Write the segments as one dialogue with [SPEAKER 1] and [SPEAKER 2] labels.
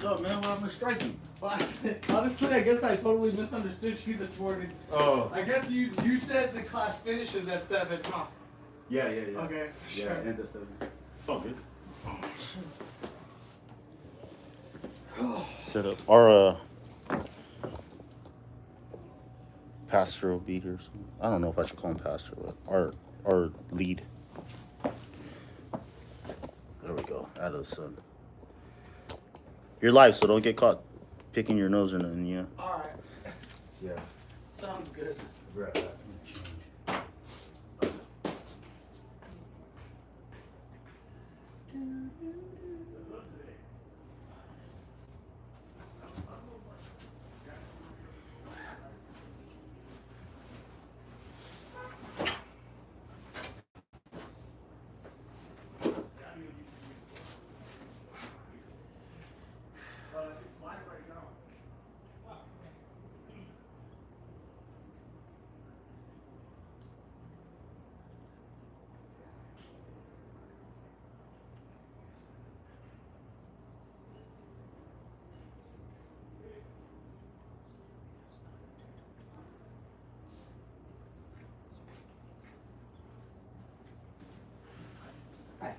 [SPEAKER 1] So, man, why am I striking?
[SPEAKER 2] Well, honestly, I guess I totally misunderstood you this morning.
[SPEAKER 1] Oh.
[SPEAKER 2] I guess you said the class finishes at 7, huh?
[SPEAKER 1] Yeah.
[SPEAKER 2] Okay,
[SPEAKER 1] Yeah,
[SPEAKER 2] sure.
[SPEAKER 1] it ends at 7. It's all good. Set up. Our pastor will be here soon. I don't know if I should call him pastor, but our lead. There we go. Out of the sun. You're live, so don't get caught picking your nose or nothing, yeah.
[SPEAKER 2] Alright.
[SPEAKER 1] Yeah.
[SPEAKER 2] Sounds good.
[SPEAKER 1] Be right back.
[SPEAKER 2] Hi.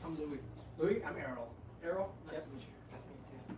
[SPEAKER 2] I'm Louis. Louis, I'm Errol. Errol? Nice to meet you.
[SPEAKER 3] Nice to meet you.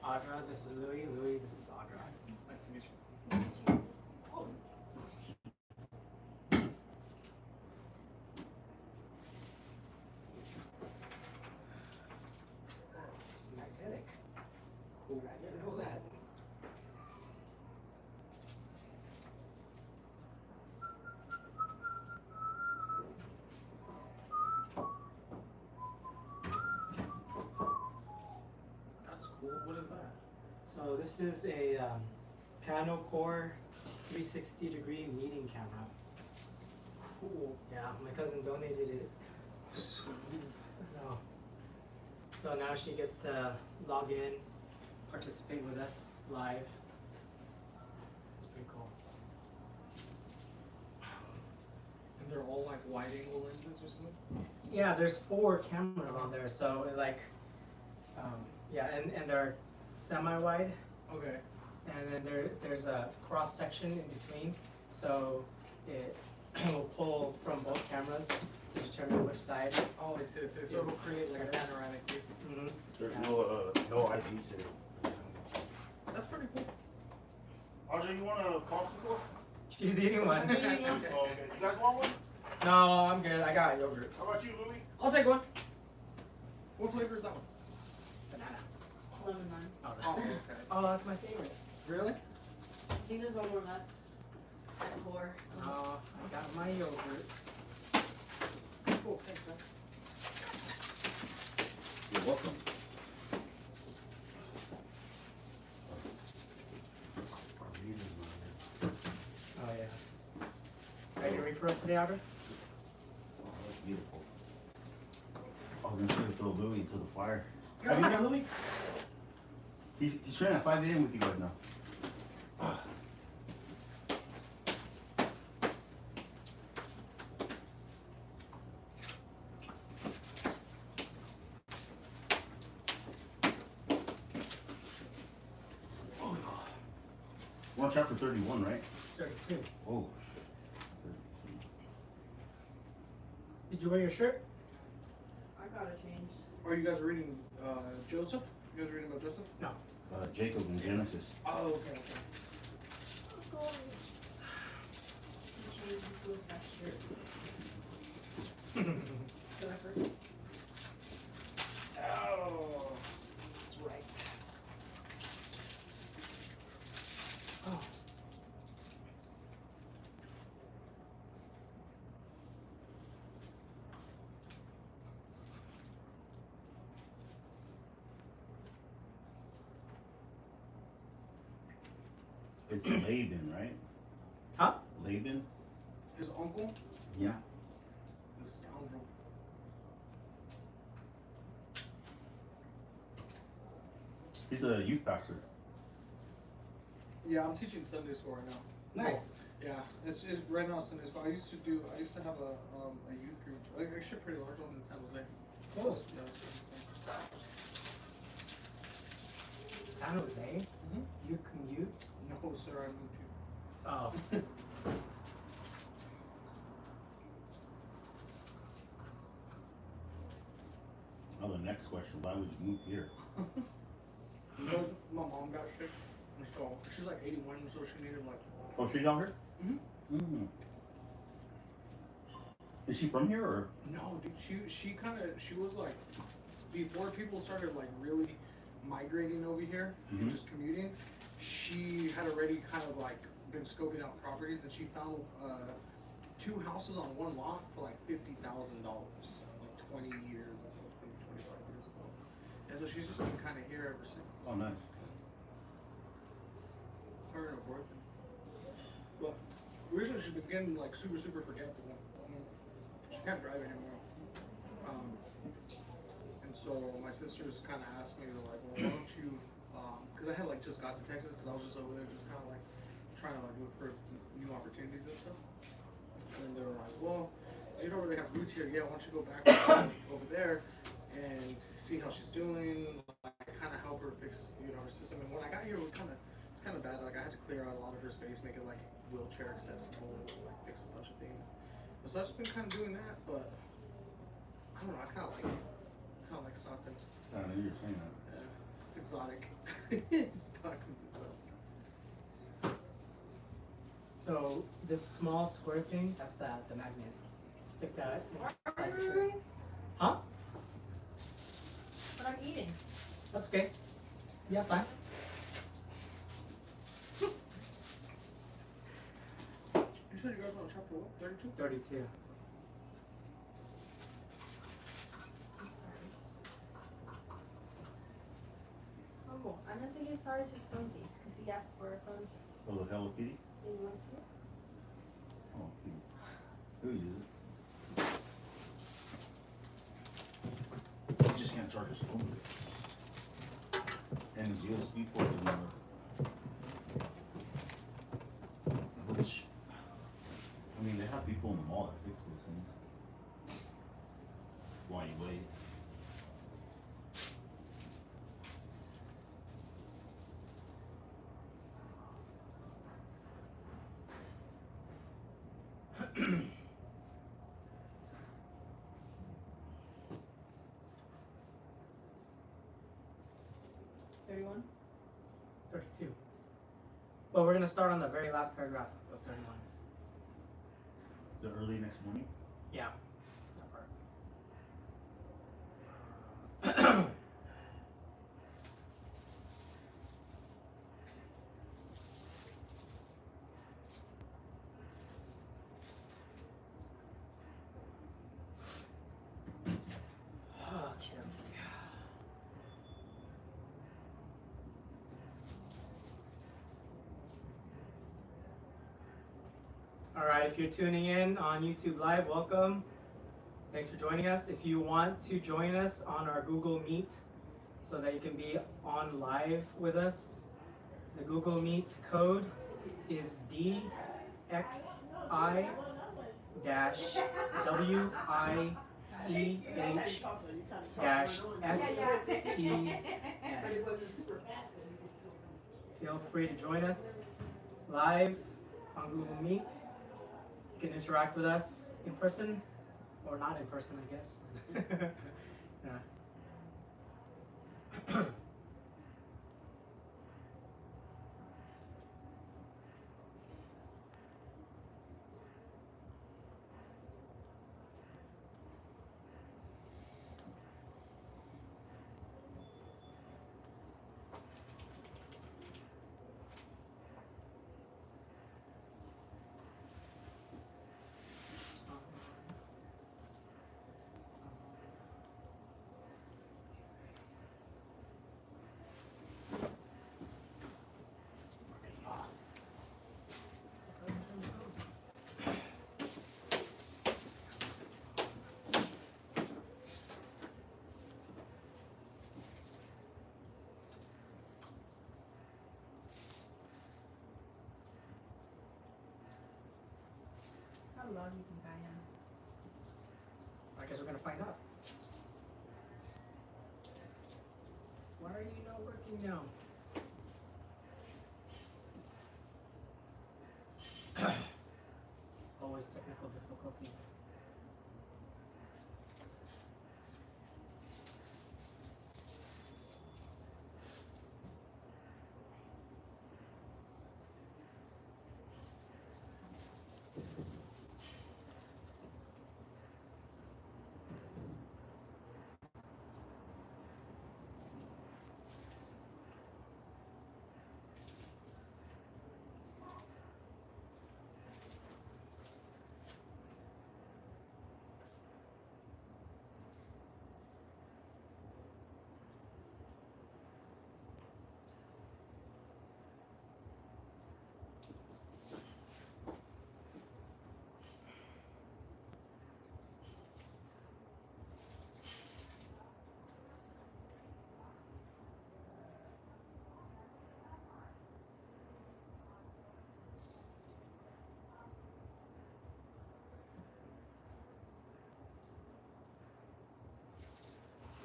[SPEAKER 3] Audra, this is Louis. Louis, this is Audra.
[SPEAKER 2] Nice to meet you.
[SPEAKER 3] It's magnetic.
[SPEAKER 2] Cool.
[SPEAKER 3] I didn't know that.
[SPEAKER 2] That's cool. What is that?
[SPEAKER 3] So this is a panel core 360-degree meeting camera.
[SPEAKER 2] Cool.
[SPEAKER 3] Yeah, my cousin donated it.
[SPEAKER 2] Sweet.
[SPEAKER 3] No. So now she gets to log in, participate with us live. It's pretty cool.
[SPEAKER 2] And they're all like wide angle lenses or something?
[SPEAKER 3] Yeah, there's 4 cameras on there, so it like, yeah, and they're semi-wide,
[SPEAKER 2] Okay.
[SPEAKER 3] and then there's a cross section in between, so it will pull from both cameras to determine which side.
[SPEAKER 2] Oh, I see. So it'll create like a panoramic view.
[SPEAKER 3] Mm-hmm.
[SPEAKER 1] There's
[SPEAKER 3] Yeah.
[SPEAKER 1] no IDs here.
[SPEAKER 2] That's pretty cool.
[SPEAKER 1] Audrey, you want a popsicle?
[SPEAKER 3] She's eating one.
[SPEAKER 1] Oh, okay. You guys want one?
[SPEAKER 3] No, I'm good. I got yogurt.
[SPEAKER 1] How about you, Louis?
[SPEAKER 2] I'll take one. What flavor is that one?
[SPEAKER 3] Banana.
[SPEAKER 4] Lemon lime.
[SPEAKER 3] Oh,
[SPEAKER 2] Oh, okay.
[SPEAKER 3] oh, that's my favorite.
[SPEAKER 2] Really?
[SPEAKER 4] I think there's one more left. At 4.
[SPEAKER 3] Oh, I got my yogurt.
[SPEAKER 2] Cool. Thanks, man.
[SPEAKER 1] You're welcome.
[SPEAKER 3] Oh yeah. Are you ready for us today, Audrey?
[SPEAKER 1] Oh, that's beautiful. I was gonna say throw Louis into the fire. Have you got Louis? He's training at 5 a.m. with you guys now. We're on chapter 31, right?
[SPEAKER 3] 32.
[SPEAKER 1] Oh.
[SPEAKER 3] Did you wear your shirt?
[SPEAKER 4] I gotta change.
[SPEAKER 2] Are you guys reading Joseph? You guys reading about Joseph?
[SPEAKER 3] No.
[SPEAKER 1] Jacob in Genesis.
[SPEAKER 2] Oh, okay, okay.
[SPEAKER 4] Change into a fresh shirt. Feel like we're-
[SPEAKER 3] Oh, that's right. Oh.
[SPEAKER 1] It's Laban, right?
[SPEAKER 3] Huh?
[SPEAKER 1] Laban?
[SPEAKER 2] His uncle,
[SPEAKER 1] Yeah.
[SPEAKER 2] the scoundrel.
[SPEAKER 1] He's a youth pastor.
[SPEAKER 2] Yeah, I'm teaching Sunday school right now.
[SPEAKER 3] Nice.
[SPEAKER 2] Yeah, it's right now Sunday school. I used to have a youth group, actually a pretty large one in San Jose.
[SPEAKER 3] Cool.
[SPEAKER 2] Yeah, it's pretty
[SPEAKER 3] San Jose?
[SPEAKER 2] Mhm.
[SPEAKER 3] You commute?
[SPEAKER 2] No, sir, I moved here.
[SPEAKER 3] Oh.
[SPEAKER 1] Oh, the next question, why would you move here?
[SPEAKER 2] You know, my mom got sick, and so she's like 81, and so she needed like.
[SPEAKER 1] Oh, she's younger?
[SPEAKER 2] Mhm.
[SPEAKER 1] Mm. Is she from here or?
[SPEAKER 2] No, dude, she was like, before people started like really migrating over here
[SPEAKER 1] Mhm.
[SPEAKER 2] and just commuting, she had already kind of like been scoping out properties, and she found 2 houses on one lot for like $50,000, like 20 years ago, 25 years ago. And so she's just been kind of here ever since.
[SPEAKER 1] Oh, nice.
[SPEAKER 2] Her and her boyfriend. But recently she's been getting like super forgetful. She can't drive anymore. And so my sisters kind of asked me, they're like, well, why don't you, because I had like just got to Texas, because I was just over there just kind of like trying to like look for new opportunities and stuff. And they were like, well, you don't really have roots here. Yeah, why don't you go back over there and see how she's doing, like kind of help her fix, her system. And when I got here, it's kind of bad. Like I had to clear out a lot of her space, make it like wheelchair accessible, like fix a bunch of things. So I've just been kind of doing that, but I don't know. I kind of like it. Kind of like Stockton.
[SPEAKER 1] I knew you were saying that.
[SPEAKER 2] Yeah, it's exotic. Stockton's exotic.
[SPEAKER 3] So this small square thing, that's the magnet. Stick that inside the shirt. Huh?
[SPEAKER 4] But I'm eating.
[SPEAKER 3] That's okay. Yeah, fine.
[SPEAKER 2] You said you guys want chapter what? 32?
[SPEAKER 3] 32.
[SPEAKER 4] I'm sorry. Oh, I meant to give Cyrus his phone case because he asked for a phone case.
[SPEAKER 1] Oh, the Hello Kitty?
[SPEAKER 4] Yeah, you want to see it?
[SPEAKER 1] Oh, who uses it? You just can't charge your phone with it. And the USB port is not. Which, I mean, they have people in the mall that fix those things. While you wait.
[SPEAKER 4] $31?
[SPEAKER 3] 32. Well, we're gonna start on the very last paragraph of 31.
[SPEAKER 1] The early next morning?
[SPEAKER 3] Yeah. That part. Okay. All right, if you're tuning in on YouTube Live, welcome. Thanks for joining us. If you want to join us on our Google Meet so that you can be on live with us, the Google Meet code is DXI-WIEH-FTN. Feel free to join us live on Google Meet. You can interact with us in person or not in person, I guess. Yeah.
[SPEAKER 4] loud do you think I am?
[SPEAKER 3] I guess we're gonna find out. Why are you not working now? Always technical difficulties.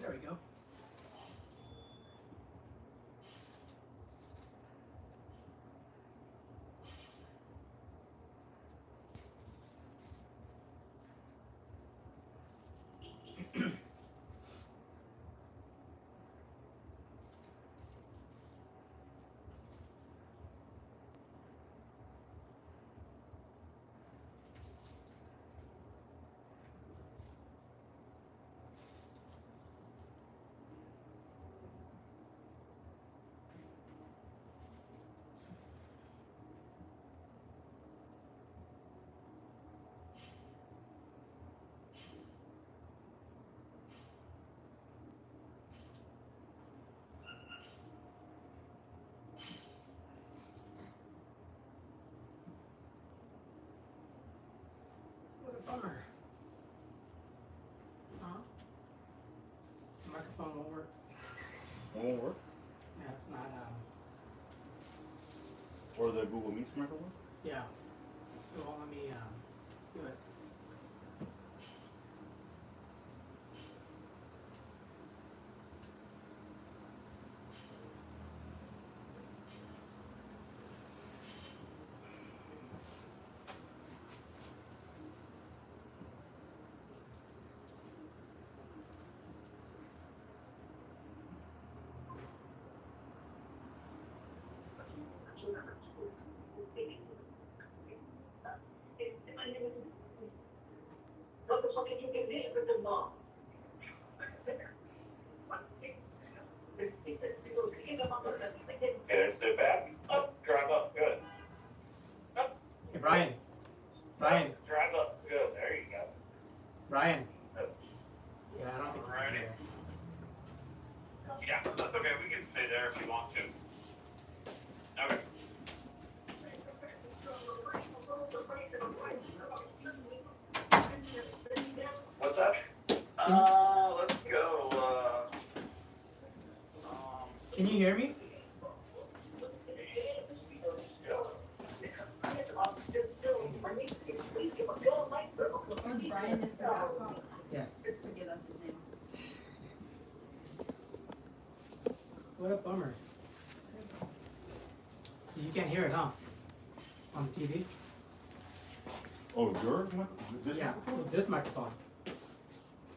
[SPEAKER 3] There we go. What a bummer.
[SPEAKER 4] Huh?
[SPEAKER 3] The microphone won't work.
[SPEAKER 1] It won't work?
[SPEAKER 3] Yeah, it's not,
[SPEAKER 1] Or the Google Meets microphone?
[SPEAKER 3] yeah. It won't let me, do it.
[SPEAKER 5] What the fuck can you get in with your mom? Okay, sit back. Up, drive up, good. Up,
[SPEAKER 3] Hey, Brian. Brian.
[SPEAKER 5] drive up, good. There you go.
[SPEAKER 3] Brian. Yeah, I don't think you can
[SPEAKER 5] Alrighty.
[SPEAKER 3] hear us.
[SPEAKER 5] Yeah, that's okay. We can stay there if you want to. Okay. What's up? Let's go.
[SPEAKER 3] Can you hear me?
[SPEAKER 4] Was Brian Mr. Babcock?
[SPEAKER 3] Yes.
[SPEAKER 4] Forget that's his name.
[SPEAKER 3] What a bummer. So you can't hear it, huh? On the TV?
[SPEAKER 1] Oh, your this
[SPEAKER 3] Yeah,
[SPEAKER 1] microphone?
[SPEAKER 3] with this microphone.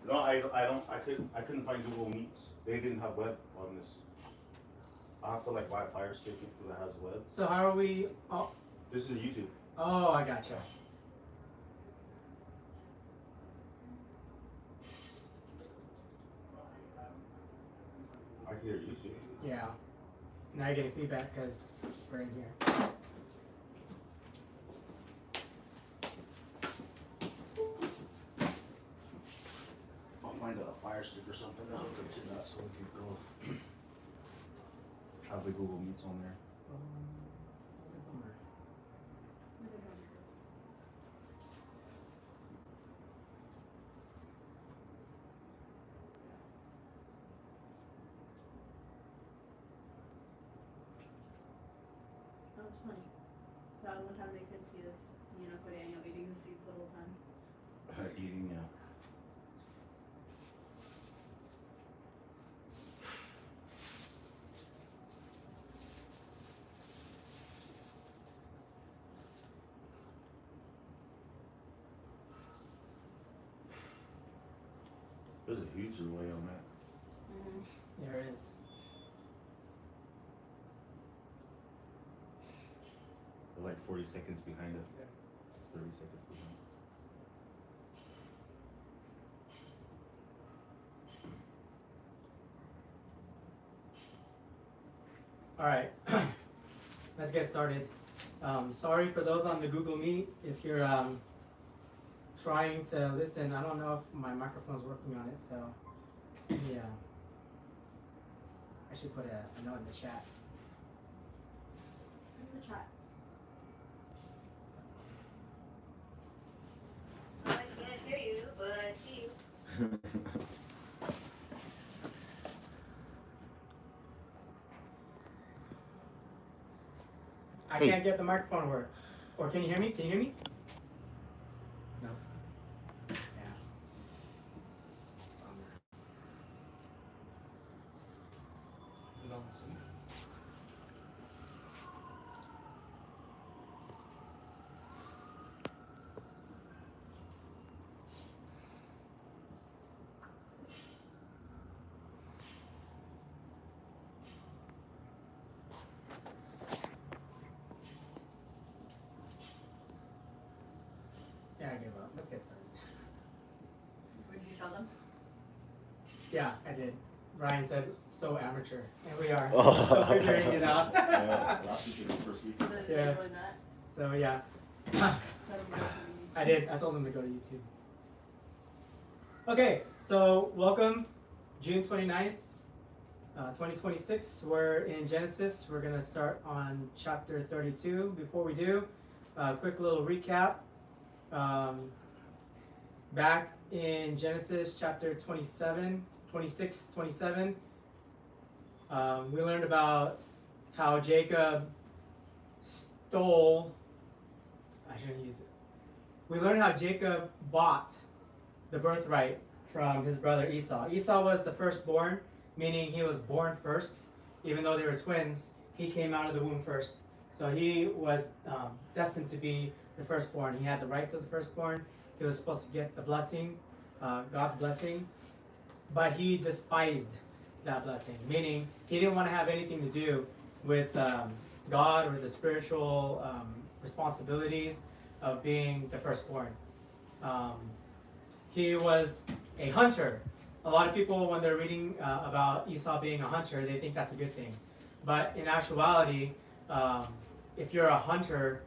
[SPEAKER 1] No, I couldn't find Google Meets. They didn't have web on this. I have to like buy a Fire Stick that has web.
[SPEAKER 3] So how are we? Oh,
[SPEAKER 1] This is YouTube.
[SPEAKER 3] oh, I gotcha.
[SPEAKER 1] I can hear YouTube.
[SPEAKER 3] Yeah. Now you're getting feedback because we're in here.
[SPEAKER 1] I'll find a Fire Stick or something to hook up to that so we can go have the Google Meets on there.
[SPEAKER 3] What a bummer.
[SPEAKER 4] That was funny. So one time they could see us you know, Coreano eating the seeds the whole time.
[SPEAKER 1] Eating, yeah. There's a huge delay on that.
[SPEAKER 4] Mm-hmm.
[SPEAKER 3] There is.
[SPEAKER 1] They're like 40 seconds behind it. 30 seconds behind.
[SPEAKER 3] All right, let's get started. Sorry for those on the Google Meet. If you're trying to listen, I don't know if my microphone's working on it, so yeah. I should put a note in the chat.
[SPEAKER 4] In the chat.
[SPEAKER 6] I can't hear you, but I see you.
[SPEAKER 3] I
[SPEAKER 1] Hey.
[SPEAKER 3] can't get the microphone to work. Or can you hear me? Can you hear me? No. Yeah.
[SPEAKER 2] Is it on Zoom?
[SPEAKER 3] Yeah, I give up. Let's get started.
[SPEAKER 4] What did you tell them?
[SPEAKER 3] Yeah, I did. Ryan said, so amateur. And we are.
[SPEAKER 1] Oh.
[SPEAKER 3] Still figuring it out.
[SPEAKER 1] Yeah, last week was the first week.
[SPEAKER 4] So did
[SPEAKER 3] Yeah.
[SPEAKER 4] they join that?
[SPEAKER 3] So yeah.
[SPEAKER 4] Tell them to go to the
[SPEAKER 3] I did. I told them to go to YouTube. Okay, so welcome, June 29th, 2026. We're in Genesis. We're going to start on chapter 32. Before we do, quick little recap. Back in Genesis chapter 27, we learned about how Jacob stole, I shouldn't use it. We learned how Jacob bought the birthright from his brother Esau. Esau was the firstborn, meaning he was born first. Even though they were twins, he came out of the womb first. So he was destined to be the firstborn. He had the rights of the firstborn. He was supposed to get the blessing, God's blessing. But he despised that blessing, meaning he didn't want to have anything to do with God or the spiritual responsibilities of being the firstborn. He was a hunter. A lot of people, when they're reading about Esau being a hunter, they think that's a good thing. But in actuality, if you're a hunter,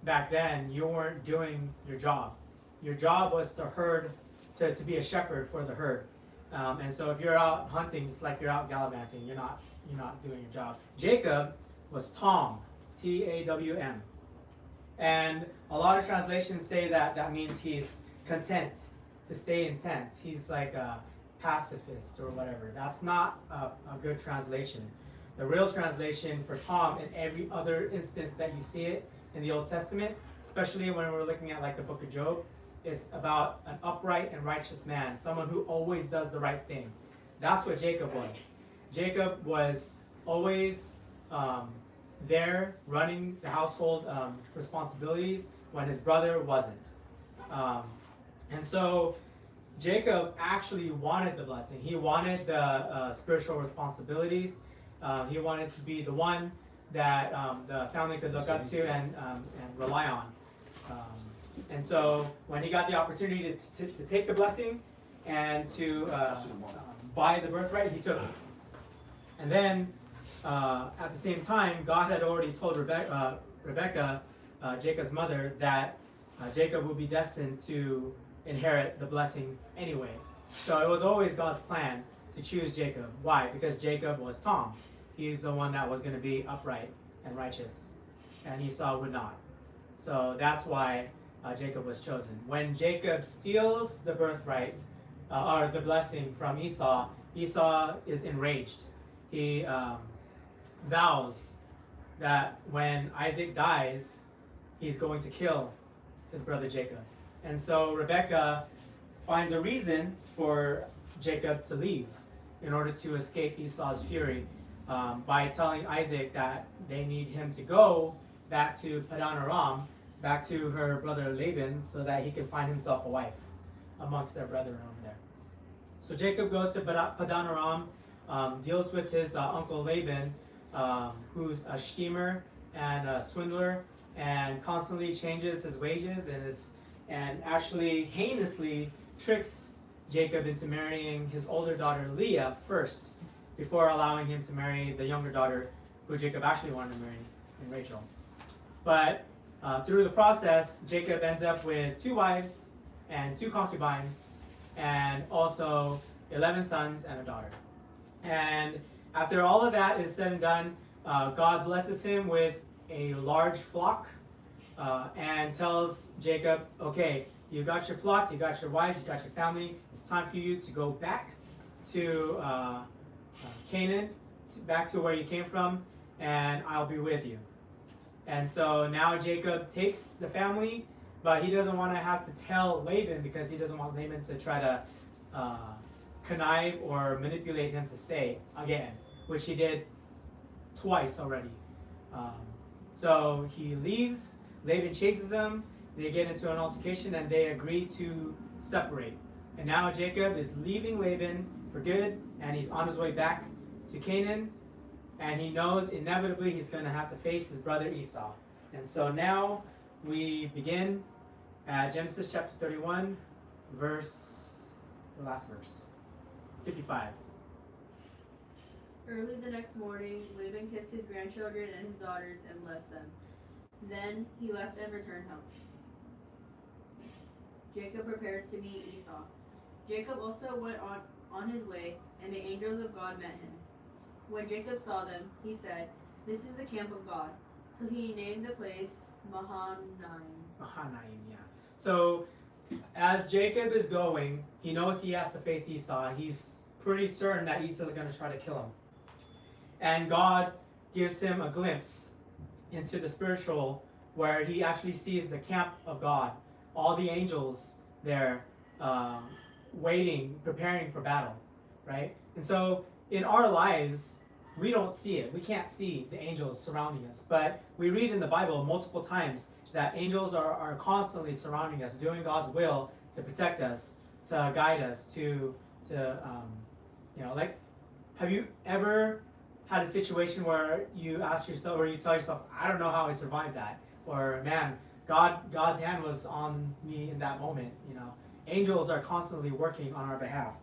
[SPEAKER 3] back then, you weren't doing your job. Your job was to herd, to be a shepherd for the herd. And so if you're out hunting, it's like you're out gallivanting. You're not doing your job. Jacob was Tom, T-A-W-M. And a lot of translations say that means he's content, to stay in tents. He's like a pacifist or whatever. That's not a good translation. The real translation for Tom in every other instance that you see it in the Old Testament, especially when we're looking at like the book of Job, is about an upright and righteous man, someone who always does the right thing. That's what Jacob was. Jacob was always there running the household responsibilities when his brother wasn't. And so Jacob actually wanted the blessing. He wanted the spiritual responsibilities. He wanted to be the one that the family could look up to and rely on. And so when he got the opportunity to take the blessing and to buy the birthright, he took it. And then at the same time, God had already told Rebecca, Jacob's mother, that Jacob would be destined to inherit the blessing anyway. So it was always God's plan to choose Jacob. Why? Because Jacob was Tom. He's the one that was going to be upright and righteous, and Esau would not. So that's why Jacob was chosen. When Jacob steals the birthright or the blessing from Esau, Esau is enraged. He vows that when Isaac dies, he's going to kill his brother Jacob. And so Rebekah finds a reason for Jacob to leave in order to escape Esau's fury by telling Isaac that they need him to go back to Padan Aram, back to her brother Laban, so that he can find himself a wife amongst their brethren over there. So Jacob goes to Padan Aram, deals with his uncle Laban, who's a schemer and a swindler, and constantly changes his wages and actually heinously tricks Jacob into marrying his older daughter Leah first, before allowing him to marry the younger daughter who Jacob actually wanted to marry, in Rachel. But through the process, Jacob ends up with 2 wives and 2 concubines, and also 11 sons and a daughter. And after all of that is said and done, God blesses him with a large flock and tells Jacob, okay, you got your flock, you got your wives, you got your family. It's time for you to go back to Canaan, back to where you came from, and I'll be with you. And so now Jacob takes the family, but he doesn't want to have to tell Laban because he doesn't want Laban to try to connive or manipulate him to stay again, which he did twice already. So he leaves, Laban chases him, they get into an altercation, and they agree to separate. And now Jacob is leaving Laban for good, and he's on his way back to Canaan, and he knows inevitably he's going to have to face his brother Esau. And so now we begin at Genesis chapter 31, the last verse, 55.
[SPEAKER 4] Early the next morning, Laban kissed his grandchildren and his daughters and blessed them. Then he left and returned home. Jacob prepares to meet Esau. Jacob also went on his way, and the angels of God met him. When Jacob saw them, he said, "This is the camp of God." So he named the place Mahanaim.
[SPEAKER 3] Mahanaim, yeah. So as Jacob is going, he knows he has to face Esau. He's pretty certain that Esau is going to try to kill him. And God gives him a glimpse into the spiritual, where he actually sees the camp of God, all the angels there waiting, preparing for battle, right? And so in our lives, we don't see it. We can't see the angels surrounding us. But we read in the Bible multiple times that angels are constantly surrounding us, doing God's will to protect us, to guide us, to like, have you ever had a situation where you ask yourself, or you tell yourself, I don't know how I survived that, or man, God's hand was on me in that moment. Angels are constantly working on our behalf.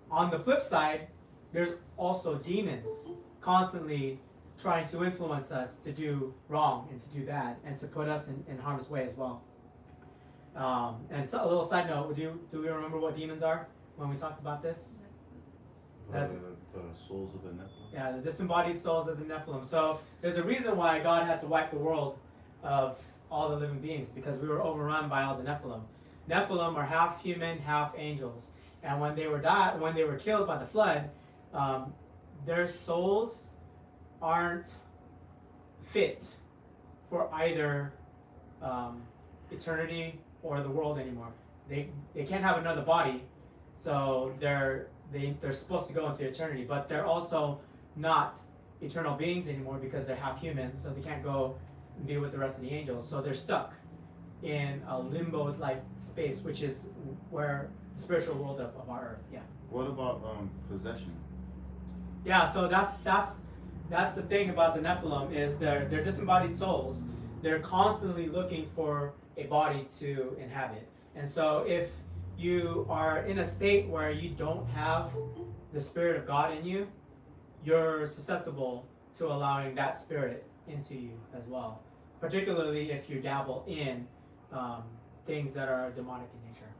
[SPEAKER 3] On the flip side, there's also demons constantly trying to influence us to do wrong and to do bad and to put us in harm's way as well. And so, a little side note, do we remember what demons are when we talked about this?
[SPEAKER 1] The souls of the Nephilim.
[SPEAKER 3] Yeah, the disembodied souls of the Nephilim. So there's a reason why God had to wipe the world of all the living beings, because we were overrun by all the Nephilim. Nephilim are half human, half angels. And when they were killed by the flood, their souls aren't fit for either eternity or the world anymore. They can't have another body, so they're supposed to go into eternity, but they're also not eternal beings anymore because they're half human, so they can't go and be with the rest of the angels. So they're stuck in a limbo-like space, which is where the spiritual world of our earth. Yeah.
[SPEAKER 1] What about possession?
[SPEAKER 3] Yeah, so that's the thing about the Nephilim, is they're disembodied souls. They're constantly looking for a body to inhabit. And so if you are in a state where you don't have the Spirit of God in you, you're susceptible to allowing that spirit into you as well, particularly if you dabble in things that are demonic in nature.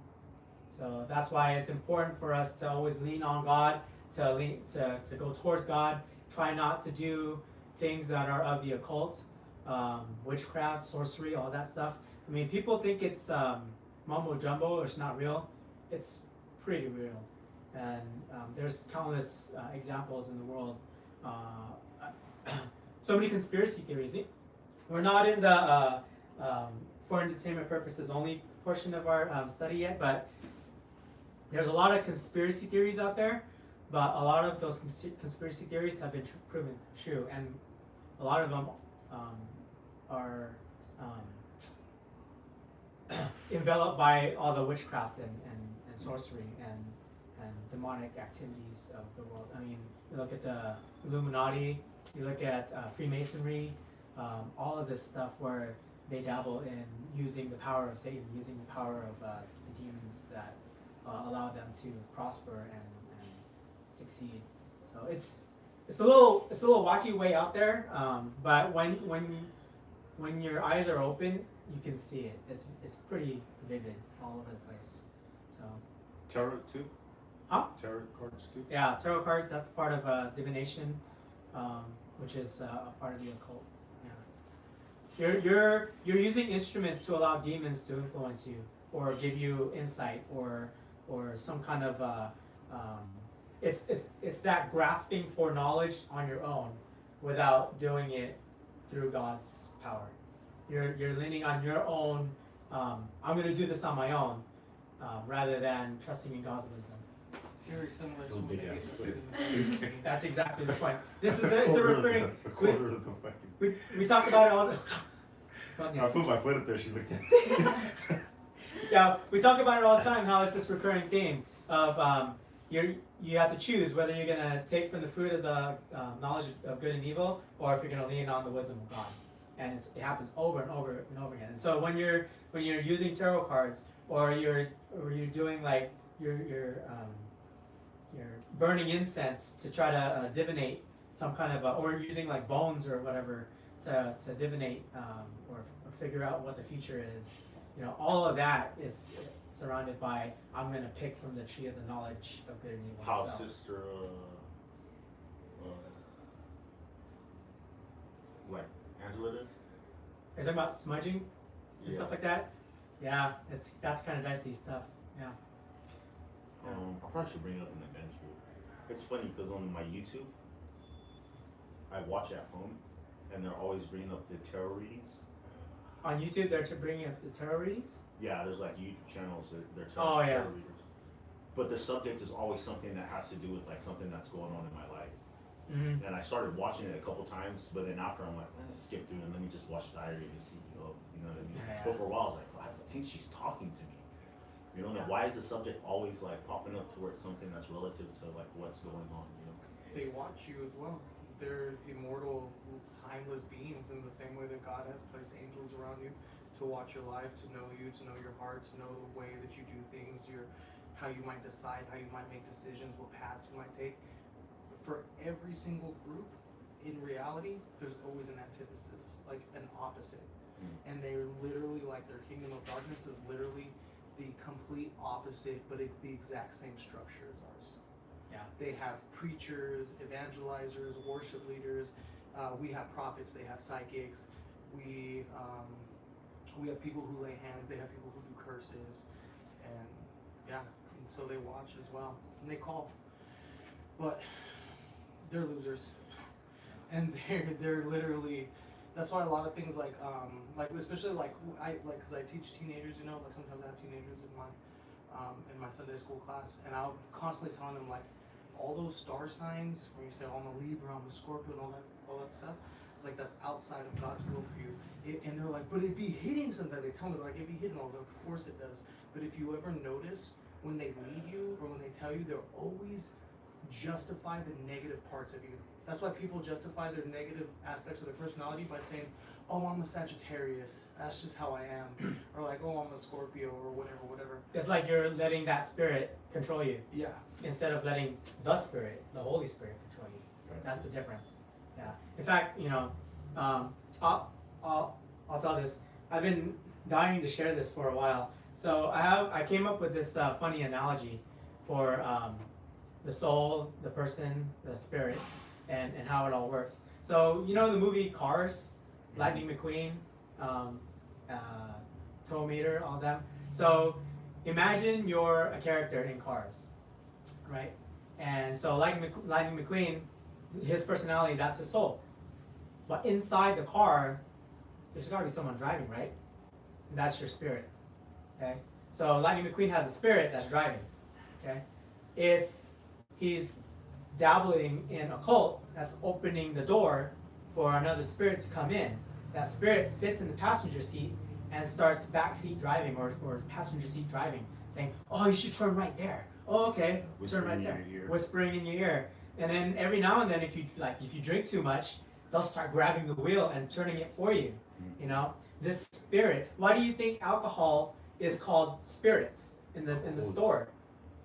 [SPEAKER 3] So that's why it's important for us to always lean on God, to go towards God. Try not to do things that are of the occult, witchcraft, sorcery, all that stuff. I mean, people think it's mumbo jumbo, or it's not real. It's pretty real, and there's countless examples in the world. So many conspiracy theories. We're not in the for entertainment purposes only portion of our study yet, but there's a lot of conspiracy theories out there, but a lot of those conspiracy theories have been proven true, and a lot of them are enveloped by all the witchcraft and sorcery and demonic activities of the world. I mean, you look at the Illuminati, you look at Freemasonry, all of this stuff where they dabble in using the power of Satan, using the power of the demons that allow them to prosper and succeed. So it's a little wacky way out there, but when your eyes are open, you can see it. It's pretty vivid all over the place. So
[SPEAKER 1] Tarot too?
[SPEAKER 3] Huh?
[SPEAKER 1] Tarot cards too?
[SPEAKER 3] yeah, tarot cards, that's part of divination, which is a part of the occult. Yeah. You're using instruments to allow demons to influence you or give you insight or some kind of it's that grasping for knowledge on your own without doing it through God's power. You're leaning on your own. I'm going to do this on my own, rather than trusting in God's wisdom.
[SPEAKER 2] Very similar to
[SPEAKER 1] Those
[SPEAKER 2] what
[SPEAKER 1] big
[SPEAKER 2] they
[SPEAKER 1] ass
[SPEAKER 2] do.
[SPEAKER 1] foot.
[SPEAKER 3] That's exactly the point. This is it's a recurring.
[SPEAKER 1] A quarter of the fucking.
[SPEAKER 3] We talk about it all.
[SPEAKER 1] I put my foot up there. She looked at it.
[SPEAKER 3] Yeah, we talk about it all the time. How it's this recurring theme of you have to choose whether you're gonna take from the fruit of the knowledge of good and evil, or if you're gonna lean on the wisdom of God. And it happens over and over and over again. And so when you're using tarot cards, or you're doing like you're burning incense to try to divinate some kind of or using like bones or whatever to divinate or figure out what the future is. You know, all of that is surrounded by I'm going to pick from the tree of the knowledge of good and evil.
[SPEAKER 1] How
[SPEAKER 3] itself.
[SPEAKER 1] sister, like Angela does?
[SPEAKER 3] Are you talking about smudging and stuff like that? Yeah, that's kind of dicey stuff. Yeah.
[SPEAKER 1] I probably should bring it up in the bench group. It's funny because on my YouTube, I watch at home, and they're always bringing up the tarot readings.
[SPEAKER 3] On YouTube, they're bringing up the tarot readings.
[SPEAKER 1] Yeah, there's like YouTube channels that they're
[SPEAKER 3] Oh, yeah.
[SPEAKER 1] tarot readers. But the subject is always something that has to do with like something that's going on in my life.
[SPEAKER 3] Mm-hmm.
[SPEAKER 1] And I started watching it a couple times, but then after I'm like, let's skip through it and let me just watch Diary of the CEO. You know what I mean?
[SPEAKER 3] Yeah.
[SPEAKER 1] But for a while I was like, well, I think she's talking to me. You know, like, why is the subject always like popping up towards something that's relative to like what's going on? You know?
[SPEAKER 2] They watch you as well. They're immortal, timeless beings in the same way that God has placed angels around you to watch your life, to know you, to know your heart, to know the way that you do things, how you might decide, how you might make decisions, what paths you might take. For every single group, in reality, there's always an antithesis, like an opposite. And they're literally like their kingdom of darkness is literally the complete opposite, but it's the exact same structure as ours.
[SPEAKER 3] Yeah.
[SPEAKER 2] They have preachers, evangelizers, worship leaders. We have prophets. They have psychics. We have people who lay hands. They have people who do curses, and yeah, and so they watch as well and they call. But they're losers, and they're literally. That's why a lot of things like especially because I teach teenagers, you know, like sometimes I have teenagers in my Sunday school class, and I'll constantly tell them like all those star signs where you say, oh, I'm a Libra, I'm a Scorpio, and all that stuff. It's like that's outside of God's will for you. And they're like, but it'd be hitting something. They tell me like it'd be hitting all that. Of course it does. But if you ever notice when they lead you or when they tell you, they'll always justify the negative parts of you. That's why people justify their negative aspects of their personality by saying, oh, I'm a Sagittarius, that's just how I am. Or like, oh, I'm a Scorpio, or whatever.
[SPEAKER 3] It's like you're letting that spirit control you.
[SPEAKER 2] Yeah.
[SPEAKER 3] Instead of letting the Spirit, the Holy Spirit, control you. That's the difference. Yeah. In fact, you know, I'll tell this. I've been dying to share this for a while. So I came up with this funny analogy for the soul, the person, the spirit, and how it all works. So you know the movie Cars, Lightning McQueen, Tow Meter, all them. So imagine you're a character in Cars, right? And so Lightning McQueen, his personality, that's his soul. But inside the car, there's got to be someone driving, right? That's your spirit. Okay? So Lightning McQueen has a spirit that's driving. Okay? If he's dabbling in a cult, that's opening the door for another spirit to come in. That spirit sits in the passenger seat and starts backseat driving or passenger seat driving, saying, "Oh, you should turn right there. Oh, okay, turn right there." Whispering in your ear. And then every now and then, if you drink too much, they'll start grabbing the wheel and turning it for you. You know, this spirit. Why do you think alcohol is called spirits in the store?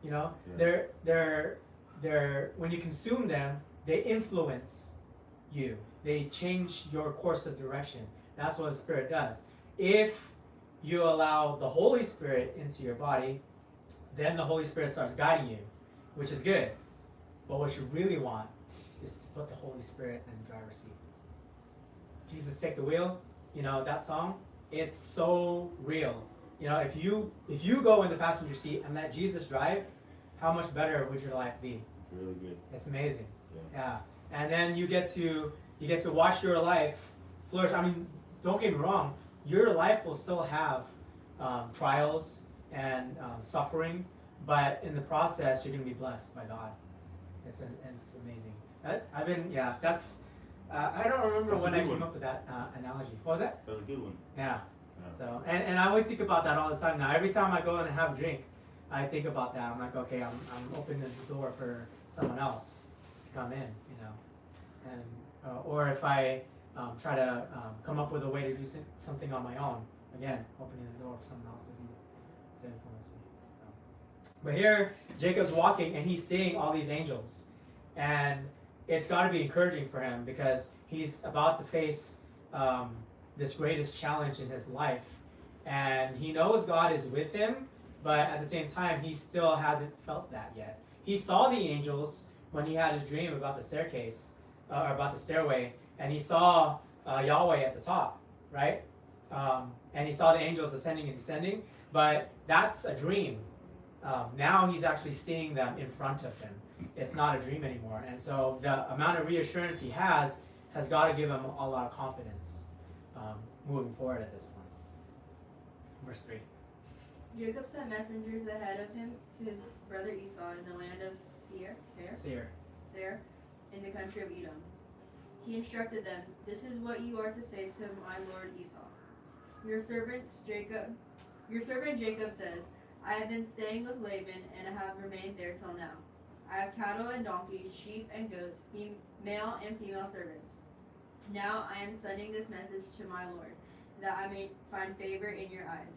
[SPEAKER 3] You know, they're when you consume them, they influence you. They change your course of direction. That's what a spirit does. If you allow the Holy Spirit into your body, then the Holy Spirit starts guiding you, which is good. But what you really want is to put the Holy Spirit in the driver's seat. Jesus, take the wheel. You know, that song, it's so real. You know, if you go in the passenger seat and let Jesus drive, how much better would your life be?
[SPEAKER 1] Really good.
[SPEAKER 3] It's amazing. Yeah. And then you get to watch your life flourish. I mean, don't get me wrong, your life will still have trials and suffering, but in the process, you're going to be blessed by God. It's amazing. I don't remember when I came up with that analogy. What was that?
[SPEAKER 1] That was a good one.
[SPEAKER 3] Yeah. So, and I always think about that all the time now. Every time I go in and have a drink, I think about that. I'm like, okay, I'm opening the door for someone else to come in, you know. And or if I try to come up with a way to do something on my own, again, opening the door for someone else to influence me. So, but here Jacob's walking and he's seeing all these angels, and it's got to be encouraging for him because he's about to face this greatest challenge in his life, and he knows God is with him, but at the same time he still hasn't felt that yet. He saw the angels when he had his dream about the staircase or about the stairway, and he saw Yahweh at the top, right? And he saw the angels ascending and descending, but that's a dream. Now he's actually seeing them in front of him. It's not a dream anymore. And so the amount of reassurance he has got to give him a lot of confidence moving forward at this point. Verse 3.
[SPEAKER 4] Jacob sent messengers ahead of him to his brother Esau in the land of Seir, in the country of Edom. He instructed them, "This is what you are to say to my lord Esau. Your servant Jacob says, I have been staying with Laban and have remained there till now. I have cattle and donkeys, sheep and goats, male and female servants. Now I am sending this message to my lord, that I may find favor in your eyes."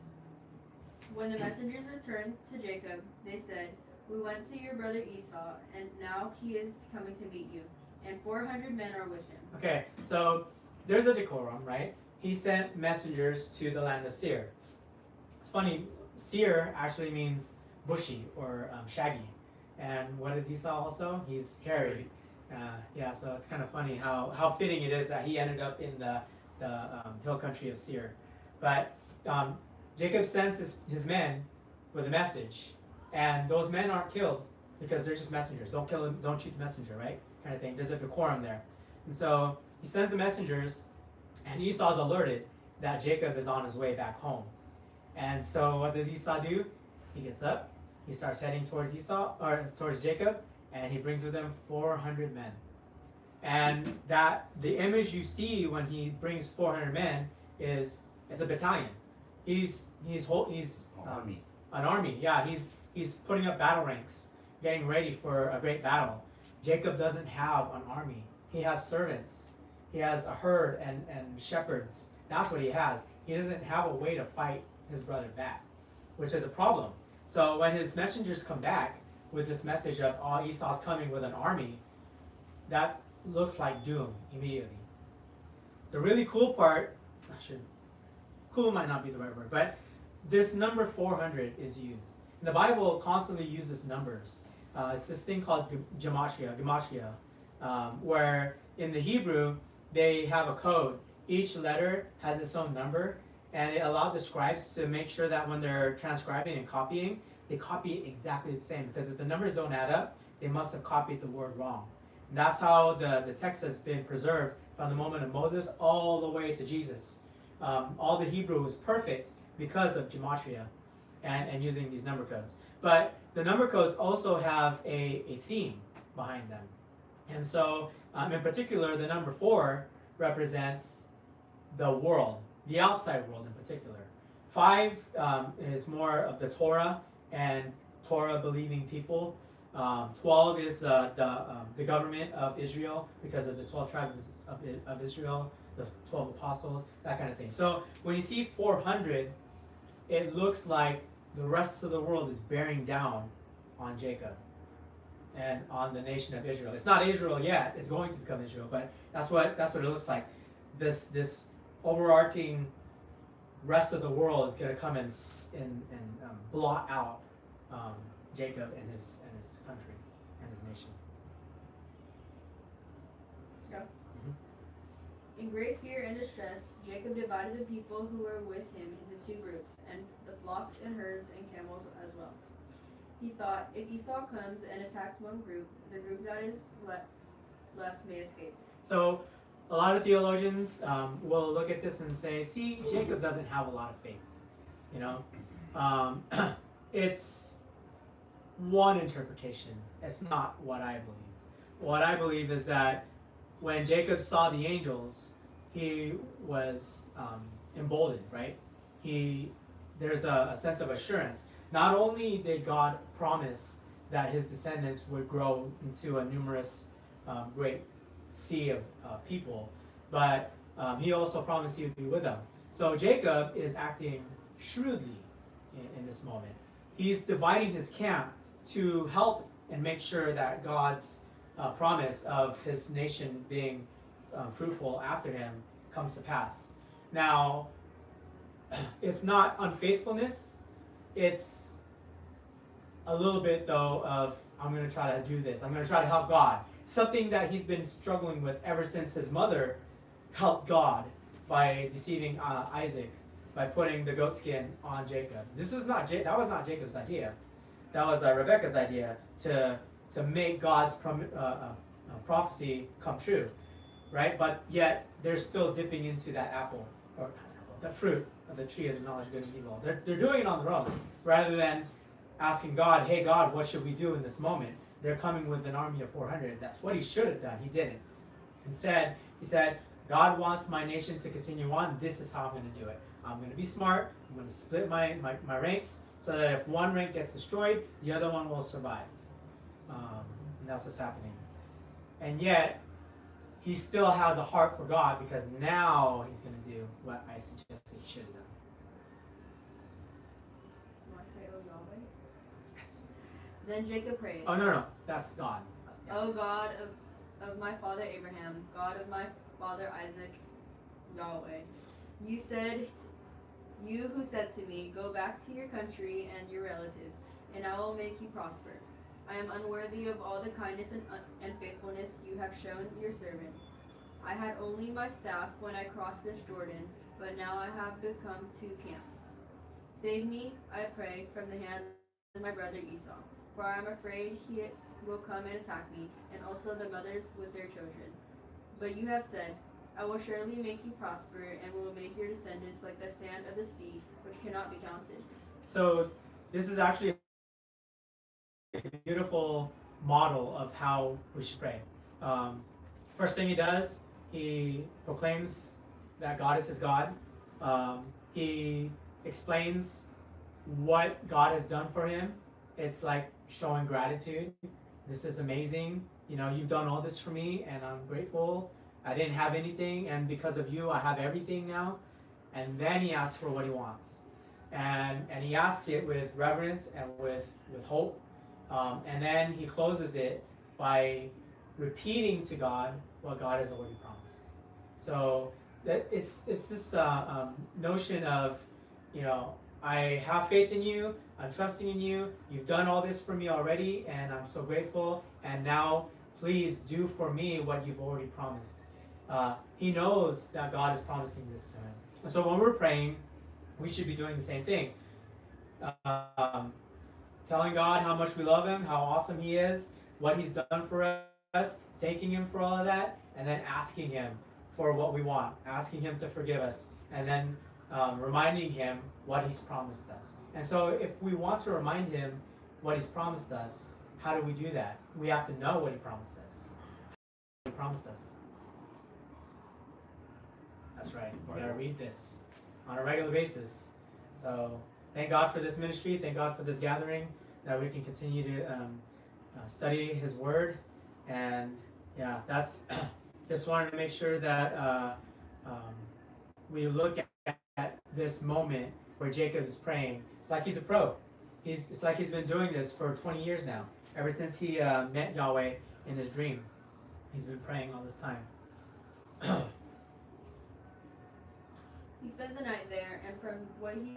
[SPEAKER 4] When the messengers returned to Jacob, they said, "We went to your brother Esau, and now he is coming to meet you, and 400 men are with him."
[SPEAKER 3] Okay, so there's a decorum, right? He sent messengers to the land of Seir. It's funny, Seir actually means bushy or shaggy. And what is Esau also? He's hairy. So it's kind of funny how fitting it is that he ended up in the hill country of Seir. But Jacob sends his men with a message, and those men aren't killed because they're just messengers. Don't kill them, don't shoot the messenger, right? Kind of thing. There's a decorum there. And so he sends the messengers, and Esau's alerted that Jacob is on his way back home. And so what does Esau do? He gets up, he starts heading towards towards Jacob, and he brings with him 400 men. And the image you see when he brings 400 men is a battalion. He's
[SPEAKER 1] Army.
[SPEAKER 3] An army. Yeah, he's putting up battle ranks, getting ready for a great battle. Jacob doesn't have an army. He has servants. He has a herd and shepherds. That's what he has. He doesn't have a way to fight his brother back, which is a problem. So when his messengers come back with this message of, "Oh, Esau's coming with an army," that looks like doom immediately. The really cool part, cool might not be the right word, but this number 400 is used. And the Bible constantly uses numbers. It's this thing called gematria, where in the Hebrew, they have a code. Each letter has its own number, and it allowed the scribes to make sure that when they're transcribing and copying, they copy it exactly the same, because if the numbers don't add up, they must have copied the word wrong. And that's how the text has been preserved from the moment of Moses all the way to Jesus. All the Hebrew is perfect, because of gematria and using these number codes. But the number codes also have a theme behind them. And so, in particular, the number 4 represents the world, the outside world in particular. 5 is more of the Torah and Torah-believing people. 12 is the government of Israel because of the 12 tribes of Israel, the 12 apostles, that kind of thing. So when you see 400, it looks like the rest of the world is bearing down on Jacob and on the nation of Israel. It's not Israel yet; it's going to become Israel, but that's what it looks like. This overarching rest of the world is going to come and blot out Jacob and his country and his nation.
[SPEAKER 4] In great fear and distress, Jacob divided the people who were with him into 2 groups, and the flocks and herds and camels as well. He thought, if Esau comes and attacks one group, the group that is left may escape.
[SPEAKER 3] So a lot of theologians will look at this and say, see, Jacob doesn't have a lot of faith. You know, it's one interpretation. It's not what I believe. What I believe is that when Jacob saw the angels, he was emboldened, right? There's a sense of assurance. Not only did God promise that his descendants would grow into a numerous, great sea of people, but he also promised he would be with them. So Jacob is acting shrewdly in this moment. He's dividing his camp to help and make sure that God's promise of his nation being fruitful after him comes to pass. Now, it's not unfaithfulness. It's a little bit, though, of I'm going to try to do this. I'm going to try to help God. Something that he's been struggling with ever since his mother helped God by deceiving Isaac by putting the goat skin on Jacob. That was not Jacob's idea. That was Rebekah's idea to make God's prophecy come true, right? But yet they're still dipping into that apple or the fruit of the tree of the knowledge of good and evil. They're doing it on their own rather than asking God, hey God, what should we do in this moment? They're coming with an army of 400. That's what he should have done. He didn't. Instead, he said, God wants my nation to continue on. This is how I'm going to do it. I'm going to be smart. I'm going to split my ranks so that if one rank gets destroyed, the other one will survive. And that's what's happening. And yet, he still has a heart for God because now he's going to do what I suggested he should have done.
[SPEAKER 4] You want to say, oh Yahweh?
[SPEAKER 3] Yes.
[SPEAKER 4] Then Jacob prayed.
[SPEAKER 3] Oh, no. That's God. Yeah.
[SPEAKER 4] O God of my father Abraham, God of my father Isaac, Yahweh. You who said to me, go back to your country and your relatives, and I will make you prosper. I am unworthy of all the kindness and faithfulness you have shown your servant. I had only my staff when I crossed this Jordan, but now I have become 2 camps. Save me, I pray, from the hand of my brother Esau, for I am afraid he will come and attack me, and also the mothers with their children. But you have said, I will surely make you prosper, and will make your descendants like the sand of the sea, which cannot be counted.
[SPEAKER 3] So this is actually a beautiful model of how we should pray. First thing he does, he proclaims that God is his God. He explains what God has done for him. It's like showing gratitude. This is amazing. You know, you've done all this for me, and I'm grateful. I didn't have anything, and because of you, I have everything now. And then he asks for what he wants. And he asks it with reverence and with hope. And then he closes it by repeating to God what God has already promised. So it's this notion of, you know, I have faith in you, I'm trusting in you, you've done all this for me already, and I'm so grateful, and now please do for me what you've already promised. He knows that God is promising this to him. And so when we're praying, we should be doing the same thing. Telling God how much we love him, how awesome he is, what he's done for us, thanking him for all of that, and then asking him for what we want, asking him to forgive us, and then reminding him what he's promised us. And so if we want to remind him what he's promised us, how do we do that? We have to know what he promised us. He promised us. That's right. We gotta read this on a regular basis. So thank God for this ministry. Thank God for this gathering, that we can continue to study His Word. And yeah, that's just wanted to make sure that we look at this moment where Jacob is praying. It's like he's a pro. It's like he's been doing this for 20 years now. Ever since he met Yahweh in his dream, he's been praying all this time.
[SPEAKER 4] He spent the night there, and from what he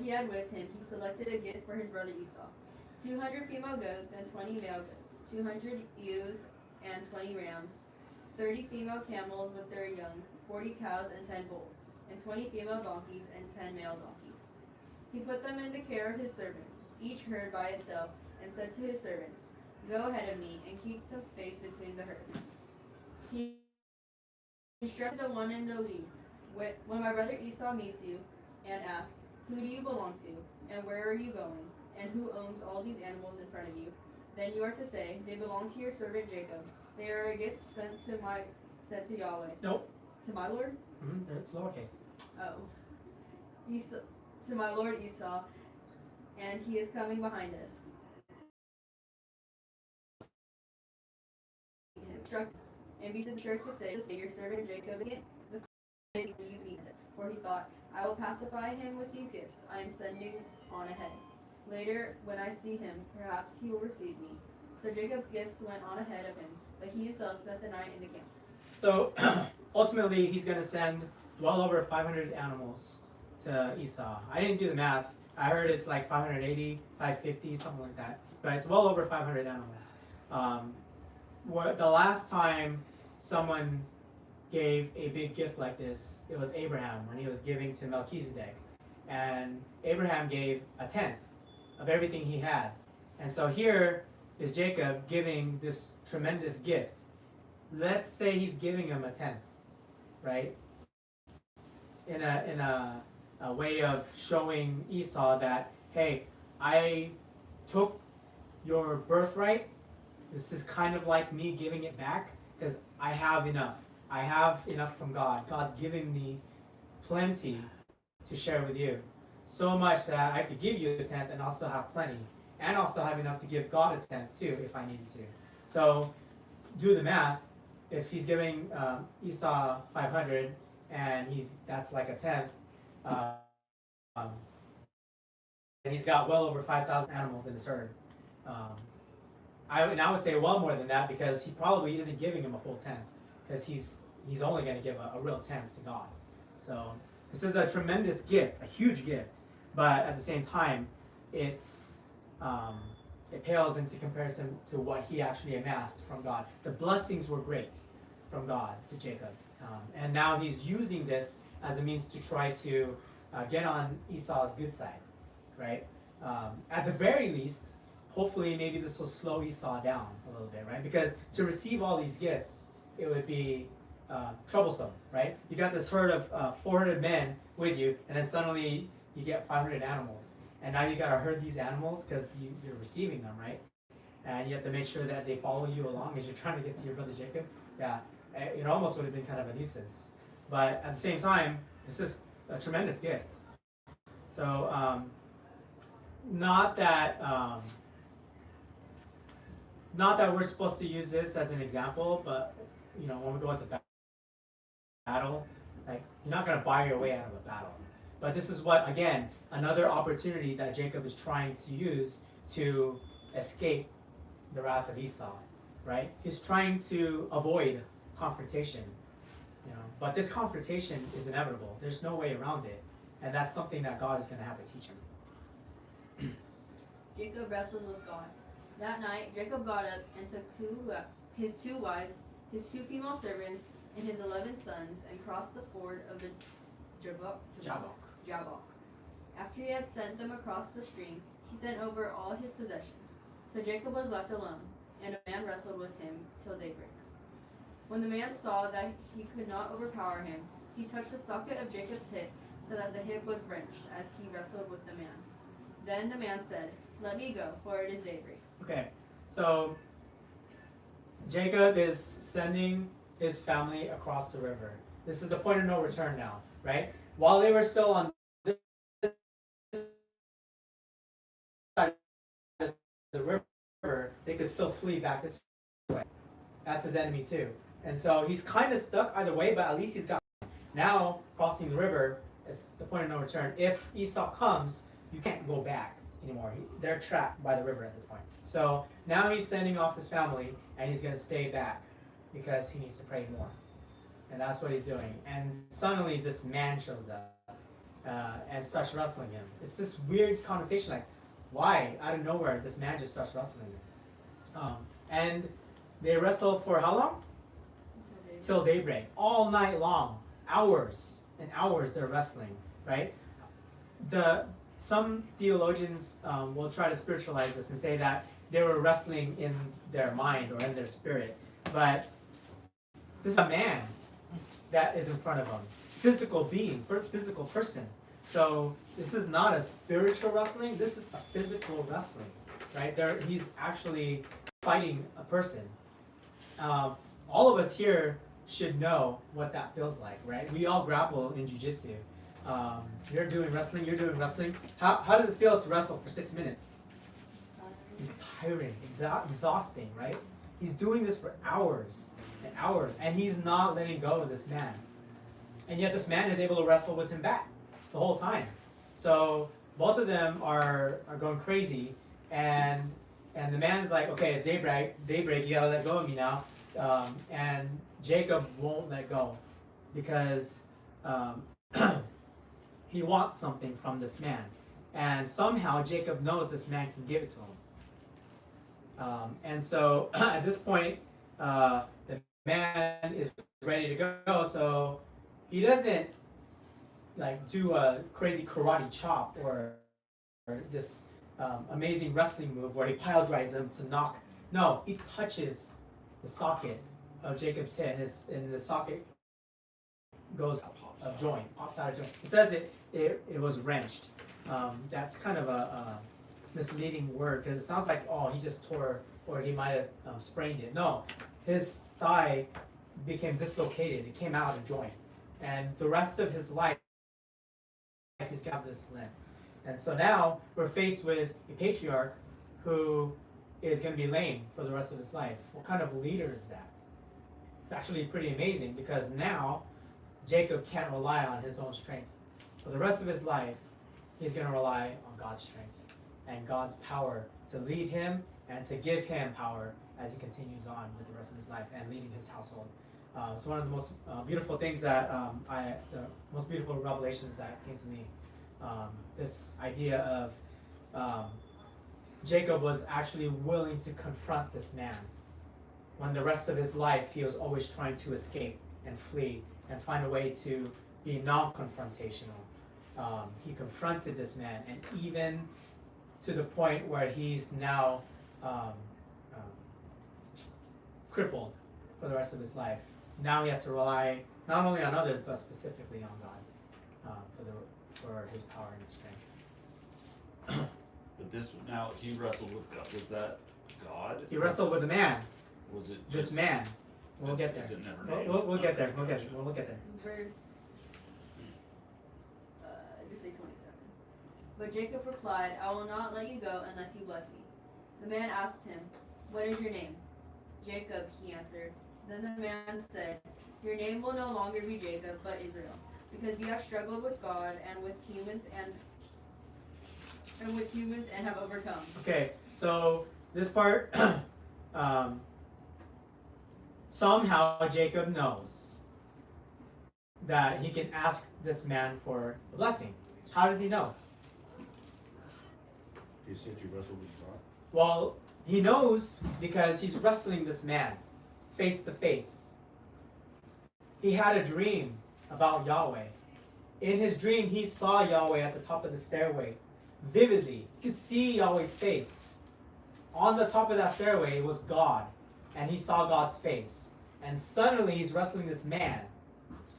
[SPEAKER 4] had with him, he selected a gift for his brother Esau: 200 female goats and 20 male goats, 200 ewes and 20 rams, 30 female camels with their young, 40 cows and 10 bulls, and 20 female donkeys and 10 male donkeys. He put them in the care of his servants, each herd by itself, and said to his servants, "Go ahead of me and keep some space between the herds." He instructed the one in the lead: "When my brother Esau meets you and asks, 'Who do you belong to, and where are you going, and who owns all these animals in front of you?' then you are to say, 'They belong to your servant Jacob. They are a gift sent to Yahweh.'"
[SPEAKER 3] Nope.
[SPEAKER 4] To my lord?
[SPEAKER 3] It's lowercase.
[SPEAKER 4] Oh. Esau, to my lord Esau, and he is coming behind us. Instruct and be to the church to say, "Your servant Jacob is the you need it." For he thought, "I will pacify him with these gifts I am sending on ahead. Later, when I see him, perhaps he will receive me." So Jacob's gifts went on ahead of him, but he himself spent the night in the camp.
[SPEAKER 3] So ultimately, he's going to send well over 500 animals to Esau. I didn't do the math. I heard it's like 580, 550, something like that. But it's well over 500 animals. The last time someone gave a big gift like this, it was Abraham when he was giving to Melchizedek. And Abraham gave a tenth of everything he had. And so here is Jacob giving this tremendous gift. Let's say he's giving him a tenth, right? In a way of showing Esau that, hey, I took your birthright. This is kind of like me giving it back because I have enough. I have enough from God. God's giving me plenty to share with you. So much that I could give you a tenth and also have plenty. And also have enough to give God a tenth too if I needed to. So do the math. If he's giving Esau 500 and that's like a tenth, and he's got well over 5,000 animals in his herd. I would say well more than that because he probably isn't giving him a full tenth because he's only going to give a real tenth to God. So this is a tremendous gift, a huge gift, but at the same time, it pales into comparison to what he actually amassed from God. The blessings were great from God to Jacob, and now he's using this as a means to try to get on Esau's good side, right? At the very least, hopefully maybe this will slow Esau down a little bit, right? Because to receive all these gifts, it would be troublesome, right? You got this herd of 400 men with you, and then suddenly you get 500 animals. And now you got to herd these animals because you're receiving them, right? And you have to make sure that they follow you along as you're trying to get to your brother Jacob. Yeah, it almost would have been kind of a nuisance. But at the same time, this is a tremendous gift. So, not that we're supposed to use this as an example, but when we go into battle, like you're not going to buy your way out of a battle. But this is what, again, another opportunity that Jacob is trying to use to escape the wrath of Esau, right? He's trying to avoid confrontation, but this confrontation is inevitable. There's no way around it, and that's something that God is going to have to teach him.
[SPEAKER 4] Jacob wrestled with God. That night, Jacob got up and took his two wives, his 2 female servants, and his 11 sons, and crossed the ford of the Jabbok. After he had sent them across the stream, he sent over all his possessions. So Jacob was left alone, and a man wrestled with him till daybreak. When the man saw that he could not overpower him, he touched the socket of Jacob's hip so that the hip was wrenched as he wrestled with the man. Then the man said, "Let me go, for it is daybreak."
[SPEAKER 3] Okay, so Jacob is sending his family across the river. This is the point of no return now, right? While they were still on this side of the river, they could still flee back this way. That's his enemy too. And so he's kind of stuck either way, but at least he's got. Now, crossing the river is the point of no return. If Esau comes, you can't go back anymore. They're trapped by the river at this point. So now he's sending off his family, and he's going to stay back because he needs to pray more. And that's what he's doing. And suddenly this man shows up and starts wrestling him. It's this weird connotation, like, why? Out of nowhere, this man just starts wrestling him. And they wrestle for how long? Till daybreak. All night long. Hours and hours they're wrestling, right? Some theologians will try to spiritualize this and say that they were wrestling in their mind or in their spirit. But this is a man that is in front of them. Physical being, physical person. So this is not a spiritual wrestling, this is a physical wrestling, right? He's actually fighting a person. All of us here should know what that feels like, right? We all grapple in jiu-jitsu. You're doing wrestling. How does it feel to wrestle for 6 minutes? It's tiring, exhausting, right? He's doing this for hours and hours, and he's not letting go of this man. And yet this man is able to wrestle with him back the whole time. So both of them are going crazy, and the man's like, okay, it's daybreak, you gotta let go of me now. And Jacob won't let go because he wants something from this man. And somehow Jacob knows this man can give it to him. And so at this point, the man is ready to go. So he doesn't like do a crazy karate chop or this amazing wrestling move where he pile drives him to knock. No, he touches the socket of Jacob's hip, and the socket goes a joint, pops out of joint. It says it was wrenched. That's kind of a misleading word because it sounds like, oh, he just tore or he might have sprained it. No, his thigh became dislocated. It came out of joint, and the rest of his life he's got this limp. And so now we're faced with a patriarch who is going to be lame for the rest of his life. What kind of leader is that? It's actually pretty amazing because now Jacob can't rely on his own strength. For the rest of his life, he's going to rely on God's strength and God's power to lead him and to give him power as he continues on with the rest of his life and leading his household. It's one of the most beautiful things that the most beautiful revelations that came to me. This idea of Jacob was actually willing to confront this man when the rest of his life he was always trying to escape and flee and find a way to be non-confrontational. He confronted this man, and even to the point where he's now crippled for the rest of his life. Now he has to rely not only on others but specifically on God for his power and his strength.
[SPEAKER 7] But this now he wrestled with God. Was that God?
[SPEAKER 3] He wrestled with a man.
[SPEAKER 7] Was it
[SPEAKER 3] This
[SPEAKER 7] just,
[SPEAKER 3] man. We'll get there.
[SPEAKER 7] Is it never named?
[SPEAKER 3] We'll get there. We'll get there.
[SPEAKER 4] Verse, just say 27. But Jacob replied, "I will not let you go unless you bless me." The man asked him, "What is your name?" "Jacob," he answered. Then the man said, "Your name will no longer be Jacob, but Israel, because you have struggled with God and with humans and have overcome."
[SPEAKER 3] Okay, so this part, somehow Jacob knows that he can ask this man for a blessing. How does he know?
[SPEAKER 1] You said you wrestled with God?
[SPEAKER 3] Well, he knows because he's wrestling this man face to face. He had a dream about Yahweh. In his dream, he saw Yahweh at the top of the stairway vividly. He could see Yahweh's face. On the top of that stairway was God, and he saw God's face. And suddenly he's wrestling this man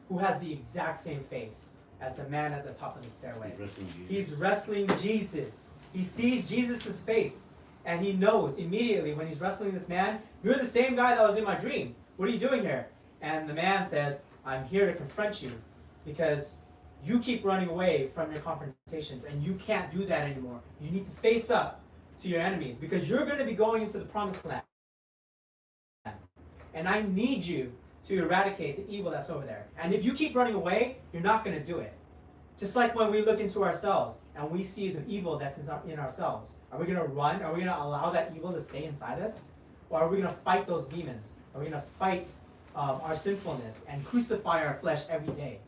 [SPEAKER 3] who has the exact same face as the man at the top of the stairway. He's wrestling Jesus. He sees Jesus' face, and he knows immediately when he's wrestling this man, you're the same guy that was in my dream. What are you doing here? And the man says, I'm here to confront you because you keep running away from your confrontations, and you can't do that anymore. You need to face up to your enemies because you're going to be going into the promised land. And I need you to eradicate the evil that's over there. And if you keep running away, you're not going to do it. Just like when we look into ourselves and we see the evil that's in ourselves. Are we going to run? Are we going to allow that evil to stay inside us? Or are we going to fight those demons? Are we going to fight our sinfulness and crucify our flesh every day?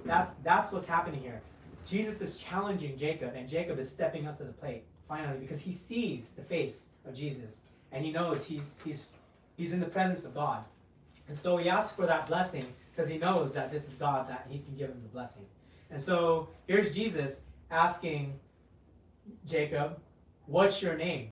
[SPEAKER 3] That's what's happening here. Jesus is challenging Jacob, and Jacob is stepping up to the plate finally because he sees the face of Jesus and he knows he's in the presence of God. And so he asks for that blessing because he knows that this is God, that he can give him the blessing. And so here's Jesus asking Jacob, what's your name?